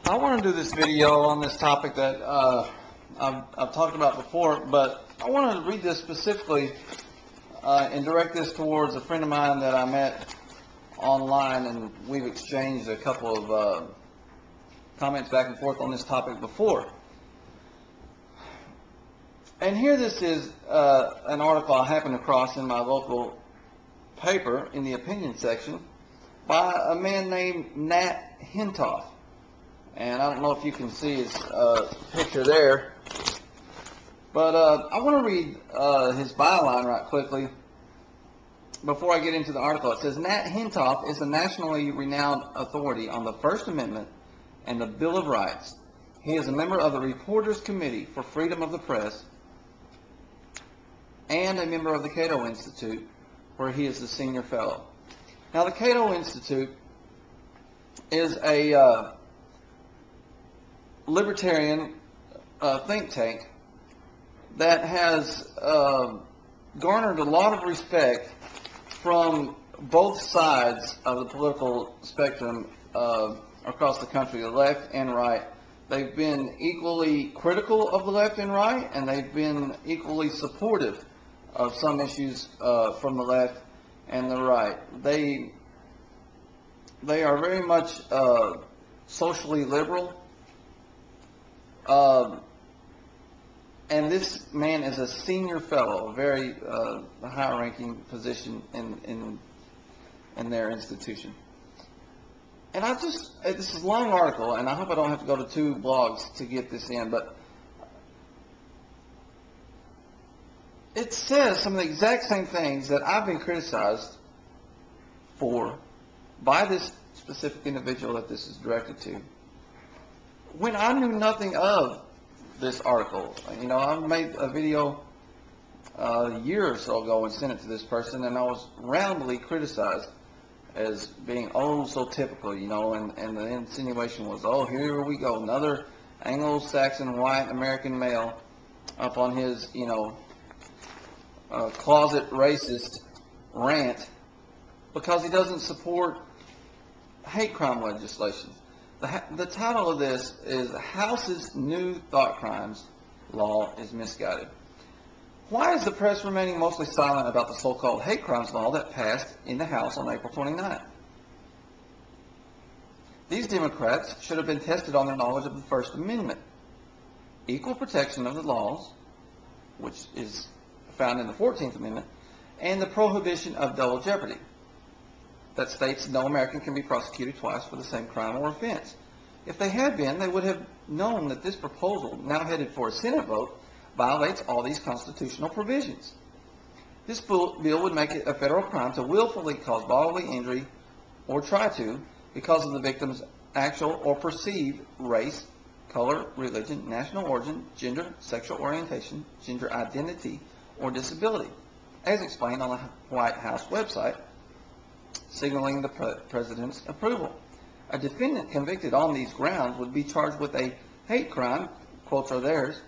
I want to do this video on this topic that I've talked about before, but I want to read this specifically and direct this towards a friend of mine that I met online, and we've exchanged a couple of comments back and forth on this topic before. And here this is an article I happened across in my local paper in the opinion section by a man named Nat Hentoff. And I don't know if you can see his picture there, but I want to read his byline right quickly before I get into the article. It says, Nat Hentoff is a nationally renowned authority on the First Amendment and the Bill of Rights. He is a member of the Reporters Committee for Freedom of the Press and a member of the Cato Institute, where he is the senior fellow. Now, the Cato Institute is a libertarian think tank that has garnered a lot of respect from both sides of the political spectrum across the country, the left and right. They've been equally critical of the left and right, and they've been equally supportive of some issues from the left and the right. They are very much socially liberal. And this man is a senior fellow, a very high-ranking position in their institution. And this is a long article, and I hope I don't have to go to 2 blogs to get this in, but it says some of the exact same things that I've been criticized for by this specific individual that this is directed to, when I knew nothing of this article. You know, I made a video a year or so ago and sent it to this person, and I was roundly criticized as being so typical, you know, and the insinuation was, here we go, another Anglo-Saxon white American male up on his, closet racist rant because he doesn't support hate crime legislation. The title of this is House's New Thought Crimes Law is Misguided. Why is the press remaining mostly silent about the so-called hate crimes law that passed in the House on April 29th? These Democrats should have been tested on their knowledge of the First Amendment, equal protection of the laws, which is found in the 14th Amendment, and the prohibition of double jeopardy that states no American can be prosecuted twice for the same crime or offense. If they had been, they would have known that this proposal, now headed for a Senate vote, violates all these constitutional provisions. This bill would make it a federal crime to willfully cause bodily injury or try to because of the victim's actual or perceived race, color, religion, national origin, gender, sexual orientation, gender identity, or disability, as explained on the White House website, signaling the president's approval. A defendant convicted on these grounds would be charged with a hate crime, quotes are theirs,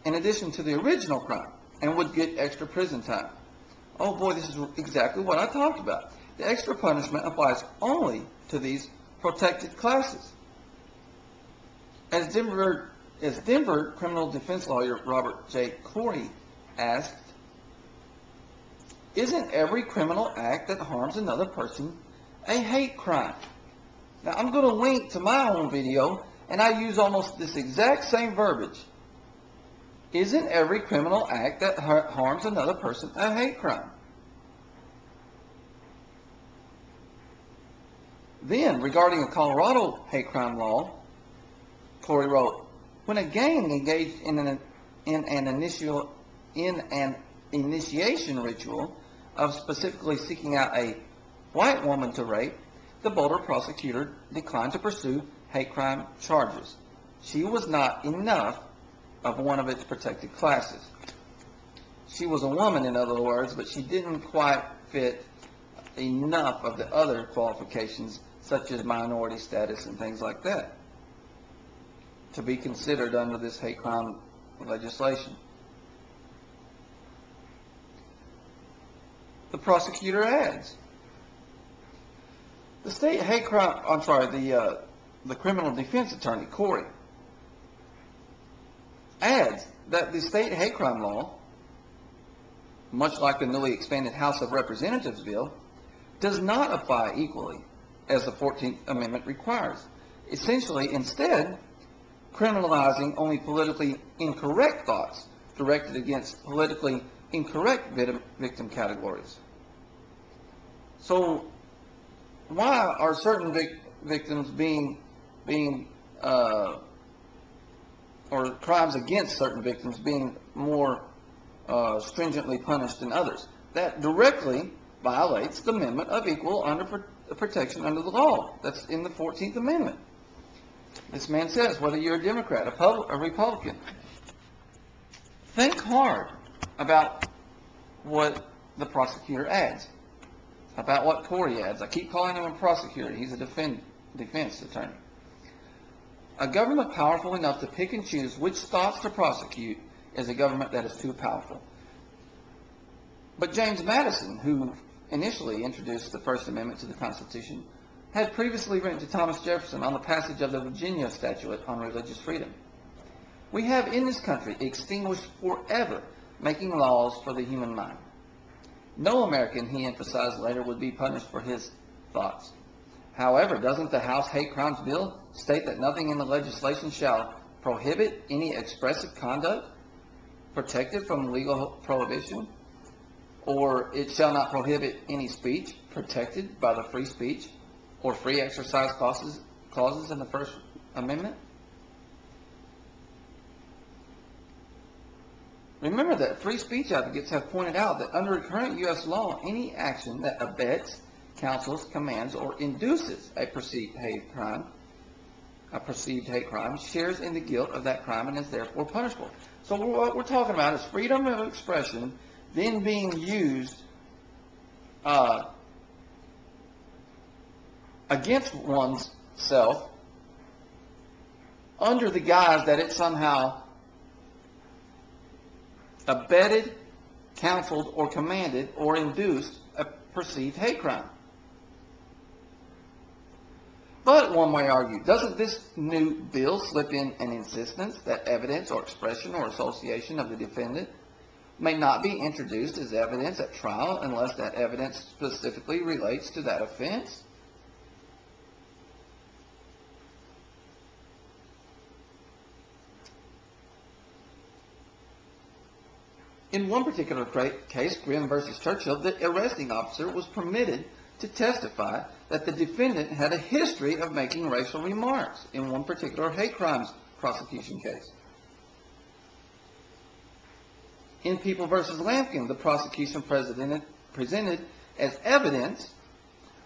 in addition to the original crime, and would get extra prison time. Oh boy, this is exactly what I talked about. The extra punishment applies only to these protected classes. As Denver criminal defense lawyer Robert J. Corey asked, isn't every criminal act that harms another person a hate crime? Now, I'm going to link to my own video, and I use almost this exact same verbiage. Isn't every criminal act that harms another person a hate crime? Then, regarding a Colorado hate crime law, Corey wrote, when a gang engaged in an initiation ritual of specifically seeking out a white woman to rape, the Boulder prosecutor declined to pursue hate crime charges. She was not enough of one of its protected classes. She was a woman, in other words, but she didn't quite fit enough of the other qualifications, such as minority status and things like that, to be considered under this hate crime legislation. The prosecutor adds, the the criminal defense attorney, Corey, adds that the state hate crime law, much like the newly expanded House of Representatives bill, does not apply equally as the 14th Amendment requires, essentially instead criminalizing only politically incorrect thoughts directed against politically incorrect victim categories. So why are certain victims or crimes against certain victims being more stringently punished than others? That directly violates the Amendment of Equal Protection under the law. That's in the 14th Amendment. This man says, whether you're a Democrat, a Republican, think hard about what the prosecutor adds, about what Corey adds. I keep calling him a prosecutor. He's a defense attorney. A government powerful enough to pick and choose which thoughts to prosecute is a government that is too powerful. But James Madison, who initially introduced the First Amendment to the Constitution, had previously written to Thomas Jefferson on the passage of the Virginia Statute on religious freedom. We have in this country extinguished forever making laws for the human mind. No American, he emphasized later, would be punished for his thoughts. However, doesn't the House Hate Crimes Bill state that nothing in the legislation shall prohibit any expressive conduct protected from legal prohibition, or it shall not prohibit any speech protected by the free speech or free exercise clauses in the First Amendment? Remember that free speech advocates have pointed out that under current U.S. law, any action that abets, counsels, commands, or induces a perceived hate crime shares in the guilt of that crime and is therefore punishable. So what we're talking about is freedom of expression then being used against one's self under the guise that it somehow abetted, counseled, or commanded, or induced a perceived hate crime. But, one may argue, doesn't this new bill slip in an insistence that evidence or expression or association of the defendant may not be introduced as evidence at trial unless that evidence specifically relates to that offense? In one particular case, Grimm versus Churchill, the arresting officer was permitted to testify that the defendant had a history of making racial remarks in one particular hate crimes prosecution case. In People versus Lampkin, the prosecution presented as evidence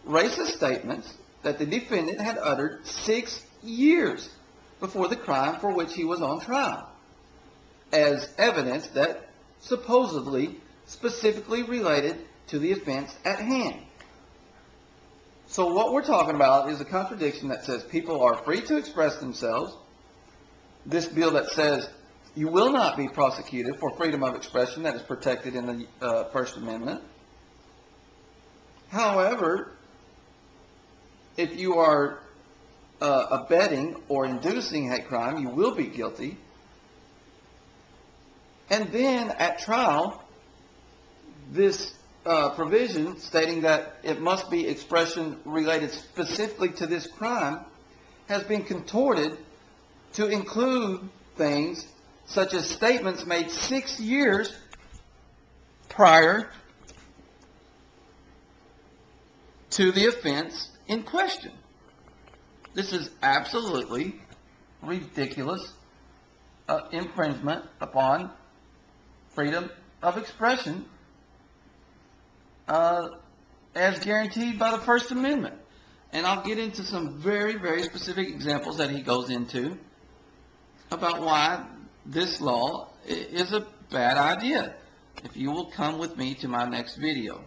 racist statements that the defendant had uttered 6 years before the crime for which he was on trial, as evidence that supposedly specifically related to the offense at hand. So what we're talking about is a contradiction that says people are free to express themselves. This bill that says you will not be prosecuted for freedom of expression that is protected in the First Amendment. However, if you are abetting or inducing hate crime, you will be guilty. And then at trial, this provision stating that it must be expression related specifically to this crime has been contorted to include things such as statements made 6 years prior to the offense in question. This is absolutely ridiculous infringement upon freedom of expression as guaranteed by the First Amendment. And I'll get into some very, very specific examples that he goes into about why this law is a bad idea, if you will come with me to my next video.